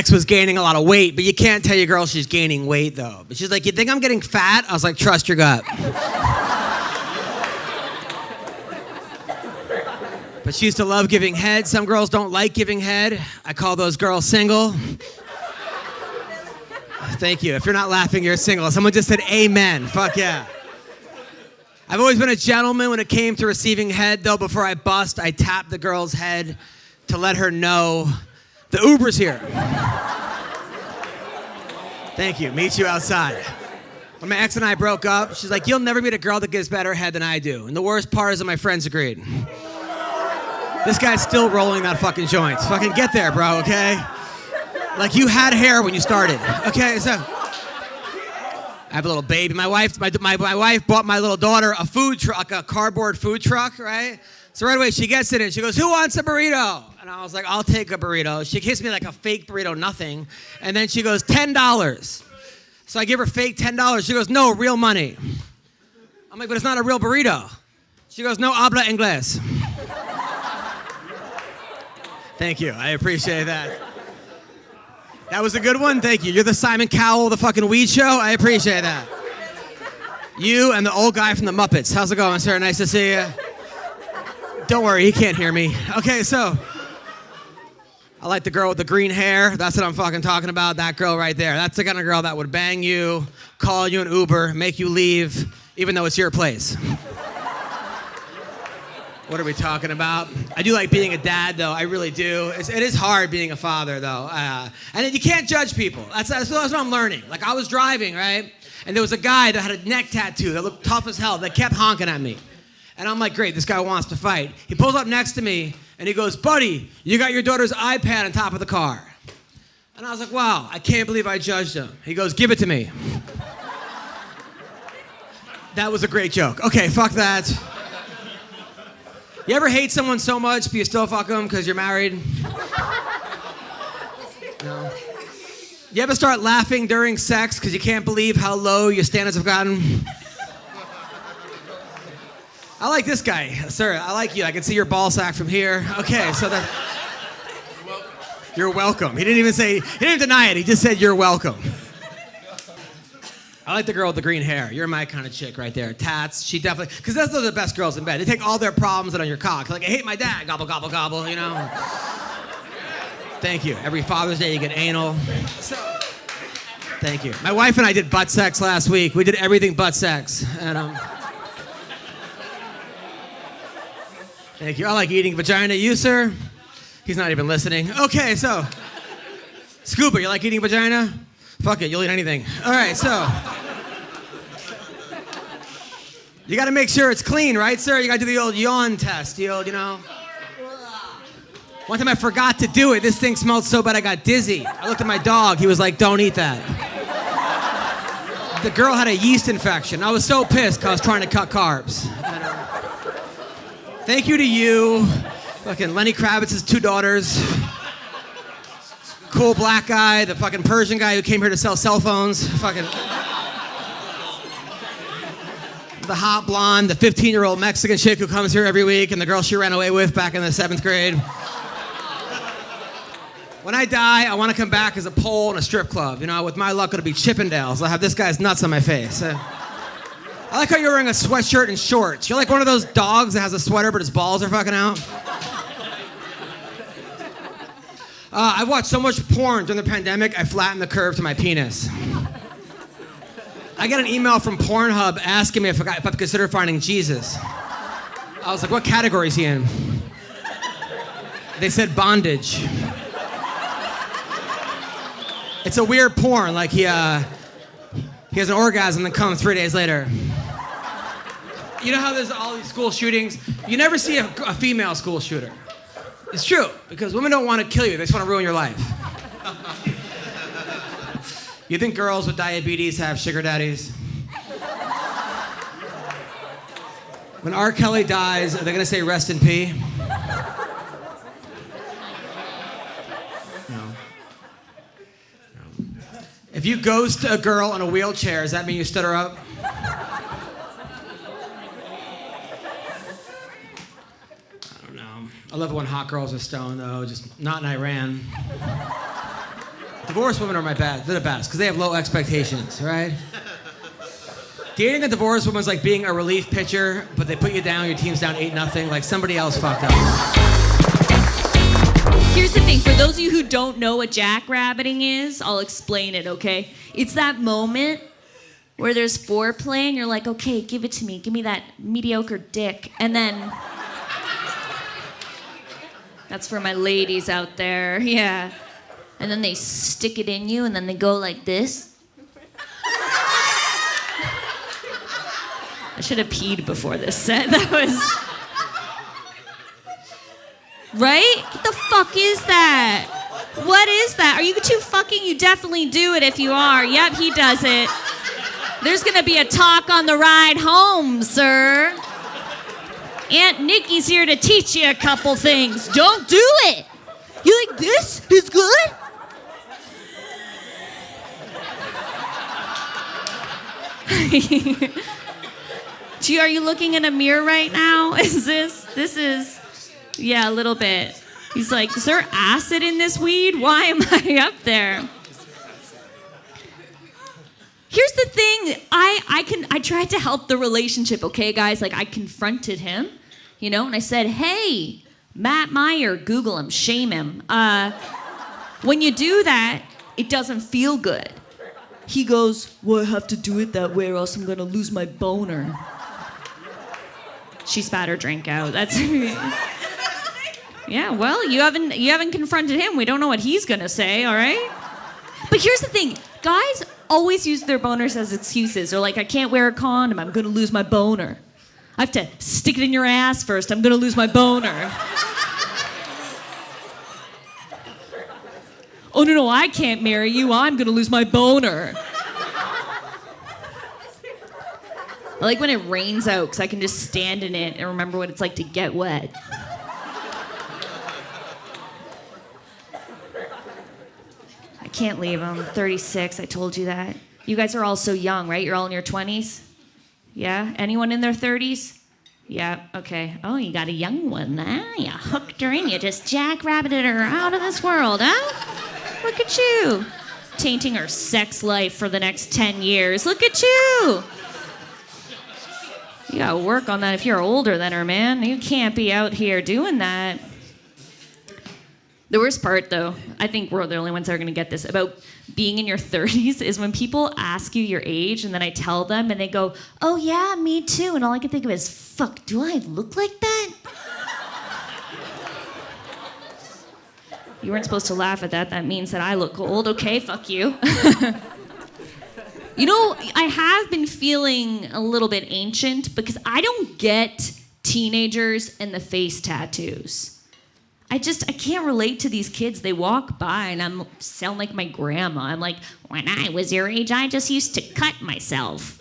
ex was gaining a lot of weight, but you can't tell your girl she's gaining weight, though. But she's like, you think I'm getting fat? I was like, trust your gut. But she used to love giving head. Some girls don't like giving head. I call those girls single. Thank you. If you're not laughing, you're single. Someone just said amen. Fuck yeah. I've always been a gentleman when it came to receiving head, though. Before I bust, I tap the girl's head to let her know the Uber's here. Thank you. Meet you outside. When my ex and I broke up, she's like, you'll never meet a girl that gives better head than I do. And the worst part is that my friends agreed. This guy's still rolling that fucking joint. Fucking get there, bro, okay? Like you had hair when you started. Okay, so I have a little baby. My wife bought my little daughter a food truck, a cardboard food truck, right? So right away she gets it and she goes, who wants a burrito? And I was like, I'll take a burrito. She gives me like a fake burrito, nothing. And then she goes, $10. So I give her fake $10. She goes, no, real money. I'm like, but it's not a real burrito. She goes, no habla inglés. Thank you, I appreciate that. That was a good one, thank you. You're the Simon Cowell of the fucking weed show, I appreciate that. You and the old guy from the Muppets. How's it going, sir? Nice to see you. Don't worry, he can't hear me. Okay, so, I like the girl with the green hair. That's what I'm fucking talking about, that girl right there. That's the kind of girl that would bang you, call you an Uber, make you leave, even though it's your place. What are we talking about? I do like being a dad, though. I really do. It is hard being a father, though. And you can't judge people. That's what I'm learning. Like, I was driving, right? And there was a guy that had a neck tattoo that looked tough as hell that kept honking at me. And I'm like, great, this guy wants to fight. He pulls up next to me, and he goes, buddy, you got your daughter's iPad on top of the car. And I was like, wow, I can't believe I judged him. He goes, give it to me. That was a great joke. Okay, fuck that. You ever hate someone so much, but you still fuck them because you're married? No. You ever start laughing during sex because you can't believe how low your standards have gotten? I like this guy. Sir, I like you. I can see your ball sack from here. Okay, so that... You're welcome. He didn't even deny it. He just said you're welcome. I like the girl with the green hair. You're my kind of chick right there. Tats, she definitely, because those are the best girls in bed. They take all their problems out on your cock. Like, I hate my dad, gobble, gobble, gobble, you know? Thank you. Every Father's Day you get anal. So, thank you. My wife and I did butt sex last week. We did everything but sex. And, thank you. I like eating vagina. You, sir? He's not even listening. Okay, so, Scuba, you like eating vagina? Fuck it, you'll eat anything. All right, so. You gotta make sure it's clean, right, sir? You gotta do the old yawn test, the old, you know. One time I forgot to do it. This thing smelled so bad I got dizzy. I looked at my dog. He was like, don't eat that. The girl had a yeast infection. I was so pissed because I was trying to cut carbs. Thank you to you. Fucking Lenny Kravitz's 2 daughters. Cool black guy, the fucking Persian guy who came here to sell cell phones. Fucking... The hot blonde, the 15-year-old Mexican chick who comes here every week, and the girl she ran away with back in the 7th grade. When I die, I want to come back as a pole in a strip club. You know, with my luck, it'll be Chippendales. I'll have this guy's nuts on my face. I like how you're wearing a sweatshirt and shorts. You're like one of those dogs that has a sweater, but his balls are fucking out. I've watched so much porn during the pandemic, I flattened the curve to my penis. I got an email from Pornhub asking me if I'd consider finding Jesus. I was like, what category is he in? They said bondage. It's a weird porn, like he has an orgasm and then comes 3 days later. You know how there's all these school shootings? You never see a female school shooter. It's true, because women don't want to kill you, they just want to ruin your life. You think girls with diabetes have sugar daddies? When R. Kelly dies, are they going to say rest in peace? No. If you ghost a girl in a wheelchair, does that mean you stood her up? I love it when hot girls are stoned, though, just not in Iran. Divorced women are they're the best, because they have low expectations, right? Dating a divorced woman is like being a relief pitcher, but they put you down, your team's down 8-0, like somebody else fucked up. Here's the thing, for those of you who don't know what jackrabbiting is, I'll explain it, okay? It's that moment where there's foreplay and you're like, okay, give it to me, give me that mediocre dick, and then... That's for my ladies out there, yeah. And then they stick it in you and then they go like this. I should have peed before this set. That was... Right? What the fuck is that? What is that? Are you too fucking? You definitely do it if you are. Yep, he does it. There's gonna be a talk on the ride home, sir. Aunt Nikki's here to teach you a couple things. Don't do it. You like this? It's good? Are you looking in a mirror right now? This is, yeah, a little bit. He's like, is there acid in this weed? Why am I up there? Here's the thing, I tried to help the relationship, okay, guys? Like, I confronted him, and I said, hey, Matt Meyer, Google him, shame him. When you do that, it doesn't feel good. He goes, well, I have to do it that way or else I'm gonna lose my boner. She spat her drink out. That's... Yeah, well, you haven't confronted him. We don't know what he's gonna say, all right? But here's the thing. Guys always use their boners as excuses. They're like, I can't wear a condom. I'm gonna lose my boner. I have to stick it in your ass first. I'm gonna lose my boner. Oh, no, I can't marry you. I'm gonna lose my boner. I like when it rains out because I can just stand in it and remember what it's like to get wet. I can't leave. I'm 36. I told you that. You guys are all so young, right? You're all in your 20s? Yeah? Anyone in their 30s? Yeah, okay. Oh, you got a young one, huh? You hooked her in. You just jackrabbited her out of this world, huh? Look at you. Tainting her sex life for the next 10 years. Look at you. You gotta work on that if you're older than her, man. You can't be out here doing that. The worst part, though, I think we're the only ones that are gonna get this, about being in your 30s is when people ask you your age and then I tell them and they go, oh yeah, me too. And all I can think of is, fuck, do I look like that? You weren't supposed to laugh at that. That means that I look old. Okay, fuck you. I have been feeling a little bit ancient because I don't get teenagers and the face tattoos. I can't relate to these kids. They walk by and I sound like my grandma. I'm like, when I was your age, I just used to cut myself.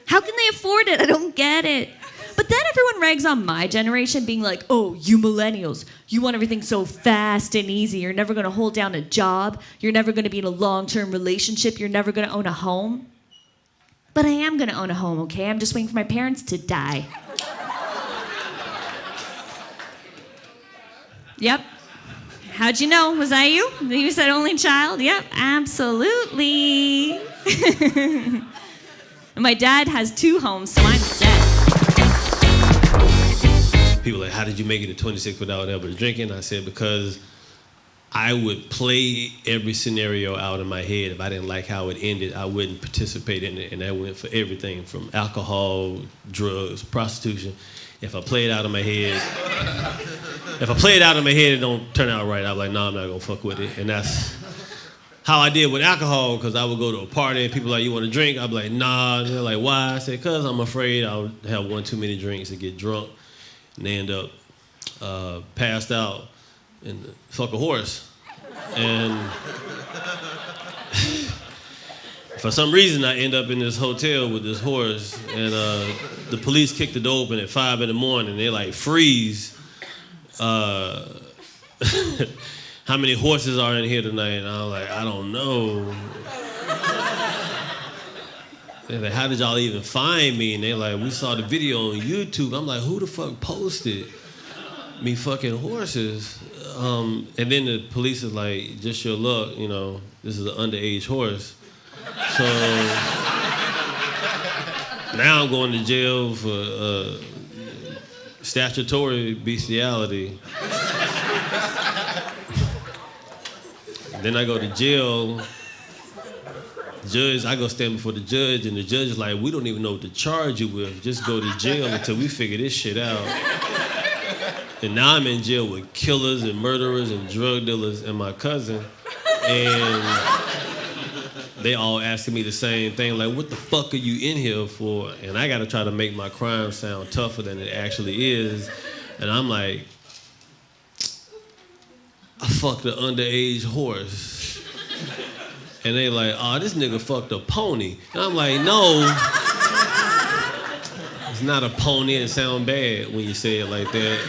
How can they afford it? I don't get it. But then everyone rags on my generation being like, oh, you millennials, you want everything so fast and easy. You're never going to hold down a job. You're never going to be in a long-term relationship. You're never going to own a home. But I am going to own a home, okay? I'm just waiting for my parents to die. Yep. How'd you know? Was that you? You said only child? Yep, absolutely. And my dad has 2 homes, so I'm set. People are like, how did you make it to 26 without ever drinking? I said, because I would play every scenario out in my head. If I didn't like how it ended, I wouldn't participate in it. And that went for everything from alcohol, drugs, prostitution. If I play it out in my head, it don't turn out right, I'm like, no, I'm not gonna fuck with it. And that's how I did with alcohol, because I would go to a party and people are like, you want to drink? I'd be like, nah. And they're like, why? I said, because I'm afraid I'll have one too many drinks and get drunk. And they end up passed out and fuck a horse. And for some reason, I end up in this hotel with this horse, and the police kicked the door open at 5 in the morning. They like, freeze. How many horses are in here tonight? And I was like, I don't know. They're like, how did y'all even find me? And they're like, we saw the video on YouTube. I'm like, who the fuck posted me fucking horses. And then the police is like, just your luck, you know, this is an underage horse. So now I'm going to jail for statutory bestiality. Then I go to jail. Judge, I go stand before the judge, and the judge is like, we don't even know what to charge you with. Just go to jail until we figure this shit out. And now I'm in jail with killers and murderers and drug dealers and my cousin. And they all asking me the same thing, like, what the fuck are you in here for? And I gotta try to make my crime sound tougher than it actually is. And I'm like, I fucked an underage horse. And they like, oh, this nigga fucked a pony. And I'm like, no. It's not a pony. It sounds bad when you say it like that.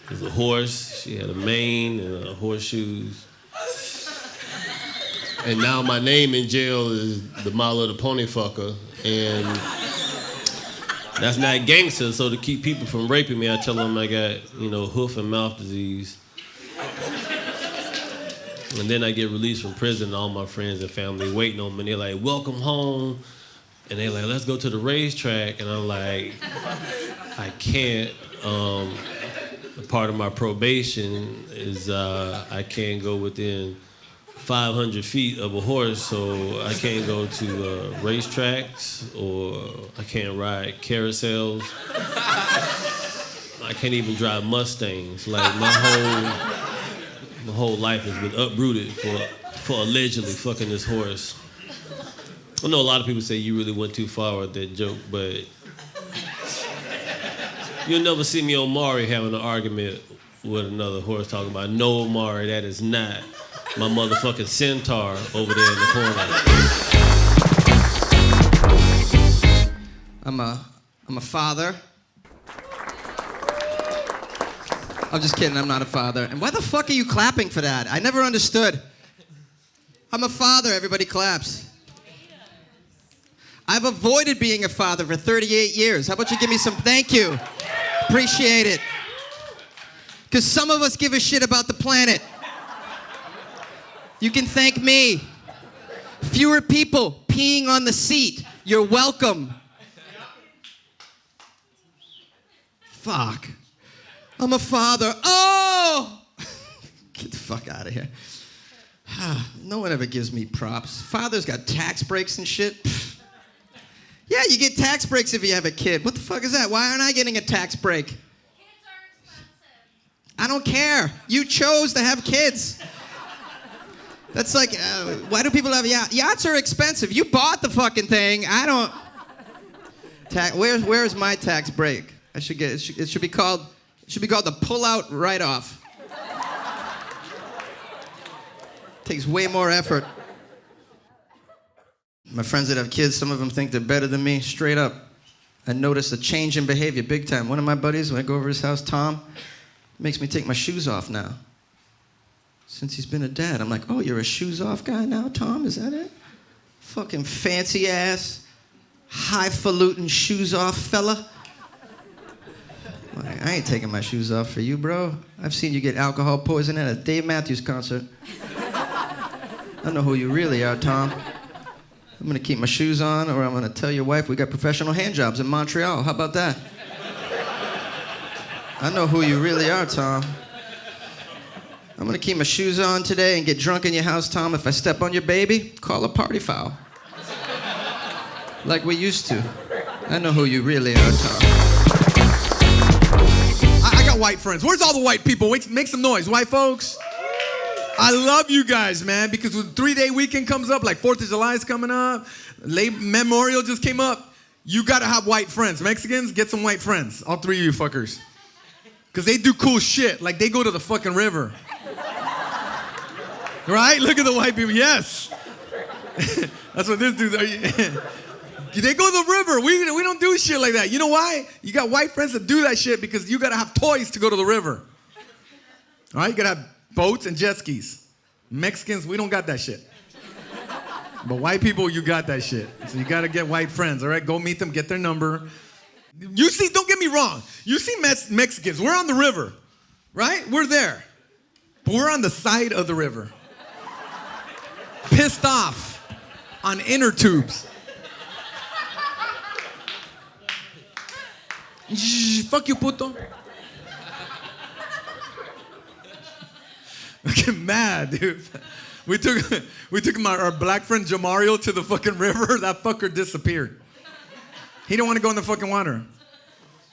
There's a horse. She had a mane and horseshoes. And now my name in jail is the Milo the Pony Fucker. And that's not gangster, so to keep people from raping me, I tell them I got, you know, hoof and mouth disease. And then I get released from prison, and all my friends and family waiting on me, and they're like, welcome home. And they're like, let's go to the racetrack. And I'm like, I can't. Part of my probation is I can't go within 500 feet of a horse, so I can't go to racetracks, or I can't ride carousels. I can't even drive Mustangs. Like my whole life has been uprooted for allegedly fucking this horse. I know a lot of people say you really went too far with that joke, but you'll never see me on Maury having an argument with another horse talking about, no, Maury, that is not my motherfucking centaur over there in the corner. I'm a father. I'm just kidding, I'm not a father. And why the fuck are you clapping for that? I never understood. I'm a father, everybody claps. I've avoided being a father for 38 years. How about you give me some thank you? Appreciate it. Because some of us give a shit about the planet. You can thank me. Fewer people peeing on the seat. You're welcome. Fuck. I'm a father. Oh! Get the fuck out of here. No one ever gives me props. Fathers got tax breaks and shit. Yeah, you get tax breaks if you have a kid. What the fuck is that? Why aren't I getting a tax break? Kids are expensive. I don't care. You chose to have kids. That's like, why do people have yachts? Yachts are expensive. You bought the fucking thing. I don't. Where's my tax break? I should get it. It should be called the pull-out write-off. Takes way more effort. My friends that have kids, some of them think they're better than me. Straight up, I noticed a change in behavior big time. One of my buddies, when I go over his house, Tom, makes me take my shoes off now. Since he's been a dad, I'm like, oh, you're a shoes off guy now, Tom? Is that it? Fucking fancy ass, highfalutin shoes off fella. Like, I ain't taking my shoes off for you, bro. I've seen you get alcohol poisoning at a Dave Matthews concert. I don't know who you really are, Tom. I'm gonna keep my shoes on, or I'm gonna tell your wife we got professional hand jobs in Montreal. How about that? I know who you really are, Tom. I'm gonna keep my shoes on today and get drunk in your house, Tom. If I step on your baby, call a party foul. Like we used to. I know who you really are, Tom. I got white friends. Where's all the white people? Make some noise, white folks. I love you guys, man, because when 3-day weekend comes up, like 4th of July is coming up, Memorial just came up, you gotta have white friends. Mexicans, get some white friends. All 3 of you fuckers. Because they do cool shit. Like, they go to the fucking river. Right? Look at the white people. Yes. That's what this dude's are. They go to the river. We don't do shit like that. You know why? You got white friends that do that shit because you gotta have toys to go to the river. All right? You gotta have boats and jet skis. Mexicans, we don't got that shit. But white people, you got that shit. So you gotta get white friends, all right? Go meet them, get their number. You see, don't get me wrong. You see Mexicans, we're on the river, right? We're there. But we're on the side of the river. Pissed off on inner tubes. Fuck you, puto. I get mad, dude. We took our black friend Jamario to the fucking river. That fucker disappeared. He didn't want to go in the fucking water.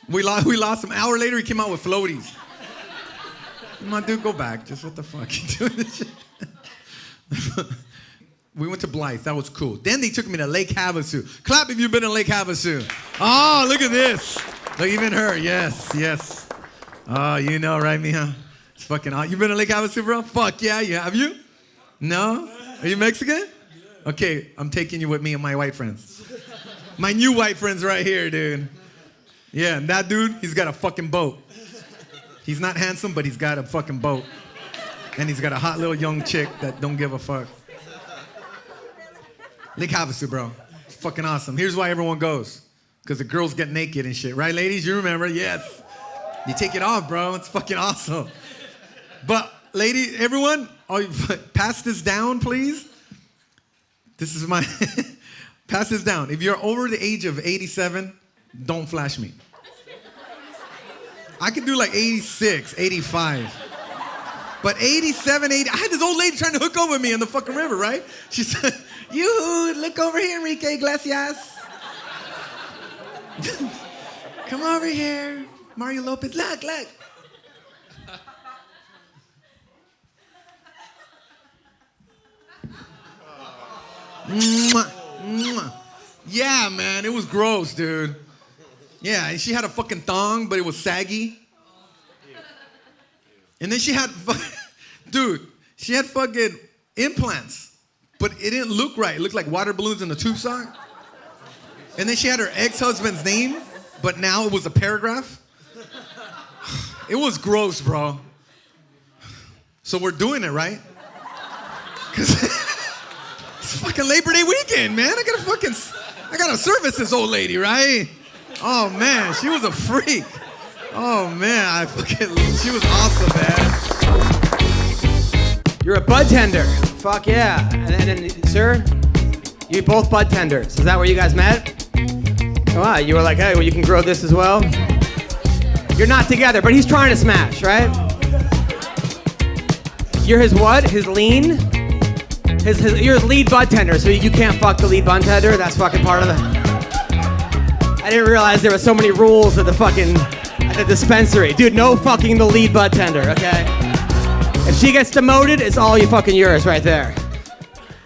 We lost him. An hour later, he came out with floaties. Come on, dude, go back. Just what the fuck you doing this shit? We went to Blythe. That was cool. Then they took me to Lake Havasu. Clap if you've been to Lake Havasu. Oh, look at this. Look, even her. Yes, yes. Oh, you know, right, mija? It's fucking hot. You been to Lake Havasu, bro? Fuck yeah, you have you? No? Are you Mexican? Okay, I'm taking you with me and my white friends. My new white friends right here, dude. Yeah, and that dude, he's got a fucking boat. He's not handsome, but he's got a fucking boat. And he's got a hot little young chick that don't give a fuck. Lake Havasu, bro. It's fucking awesome. Here's why everyone goes. Because the girls get naked and shit. Right, ladies? You remember? Yes. You take it off, bro. It's fucking awesome. But, lady, everyone, pass this down, please. This is my... Pass this down. If you're over the age of 87, don't flash me. I could do like 86, 85. But 87, 80, I had this old lady trying to hook up with me in the fucking river, right? She said, you, look over here, Enrique Iglesias. Come over here, Mario Lopez. Look. Mwah, mwah. Yeah, man, it was gross, dude. Yeah, and she had a fucking thong, but it was saggy. And then she had, dude, she had fucking implants, but it didn't look right. It looked like water balloons in a tube sock. And then she had her ex-husband's name, but now it was a paragraph. It was gross, bro. So we're doing it, right? Because it's fucking Labor Day weekend, man. I gotta service this old lady, right? Oh, man, she was a freak. Oh, man, she was awesome, man. You're a bud tender. Fuck yeah. And then, sir, you both bud tenders. Is that where you guys met? Wow, you were like, hey, well, you can grow this as well? You're not together, but he's trying to smash, right? You're his what? His lean? You're his lead bud tender, so you can't fuck the lead bud tender? That's fucking part of the... I didn't realize there were so many rules at the dispensary. Dude, no fucking the lead bud tender, okay? If she gets demoted, it's all you fucking yours right there.